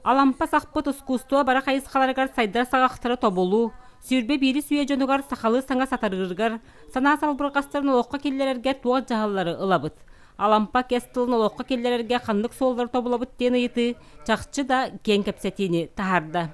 Алампа сақпыт искусство бара қайысқаларғар сайдар сағақтары тоболу, сүрбе бири сүйе жонугар сақалы саңа сатарғырғар, сана салбырғастарын олыққа келлерерге туа жағалары ылабыт. Алампа кестілін олыққа келлерерге қандық солдар тобылабыт дені еті, чақчы да кен кәпсетені тахарда.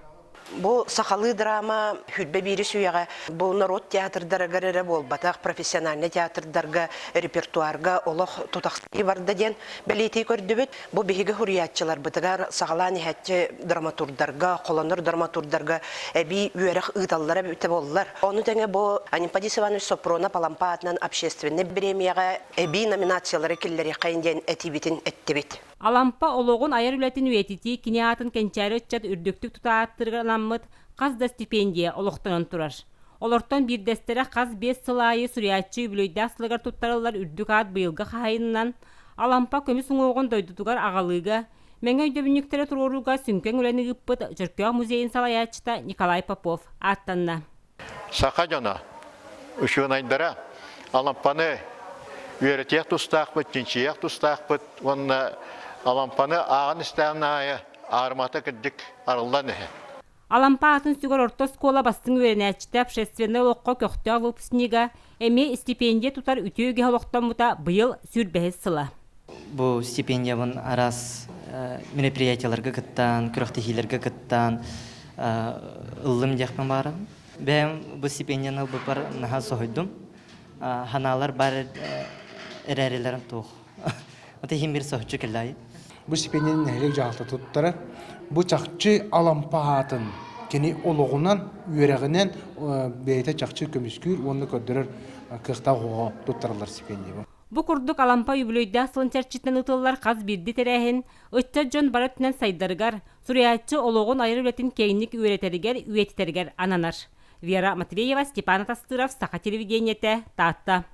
Бұл сақалы драма хүтбе бири сүйеға, бұл народ театрдарыгары болбатақ, профессиональный театрдарга, репертуарга, олық тұтақсты барды ден бәлейтей көрді бүт. Бұл бейгі хуриятчылар бұтығар сақаланы әтчі драматурдарға, қоланыр драматурдарға әбей үйеріқ ұйталлара бүті болылар. Оны тәңе бұл Анимпадис Иванович Сопрона Палампа атынан общественный премияға әбей номинациялары келлері қайынден әтибетін әтті бет. Алампа олоғын айар үләтін үетіті кинеатын кенчәрі үтчат үрдіктік тұтааттырған аммыт қазда стипендия олықтанын тұрар. Олортан бір дәстері қаз 5 сылайы сүриятчы үбілейді асылығар тұттарылар үрдік ат бұйылғы қайынынан Алампа көміс оңоғын дойдутугар ағалыға, мәңі өйдөбініктері тұруруға сүнкен үләні ғыппыт Жүркеу музейін салаячыта Николай Попов аттанна. Сақа жана, үшігін айдара Алампаны үйерітек тұстақпыт, кеншиек тұстақпыт, онына Алампаны ағын істәғін ағы арматы кірдік арылдан әе. Алампа атын сүгір орта скола бастың өріне әчті общественный лоққа көқті выпускнига әме стипендия тұтар үтеуге олықтан мұта бұйыл сүрбәхіз сыла. Бұл стипендия бұн арас мероприятияларға кіттан, күріқтехилерге кіттан ұлым дияқпен бары. Бәм бұл стипендияны бұпар наға соғыдым. Ханалар бар әрәрелерін тоқ. Оты хем бір соғычы келдайы. Бұл стипендияның әлек жағалты тұттары. Бұл чақчы Алампа атын кені олығынан, үйерегінен бәйті чақчы көміскүр, оны көддірір қықта қоға тұттарылар стипендия. Бұл күрдік Алампа үбілейді асылын чәрчітінен ұтылылар қаз бірді тәрәхін, ұтча жон бараттынан сайдарығар, сүриятчы олығын айыр үлетін кейінік үйеретергер, үйетітергер ананар. Вера Матвеева, Степан Тастыров, Саха телевидениеті, Татта.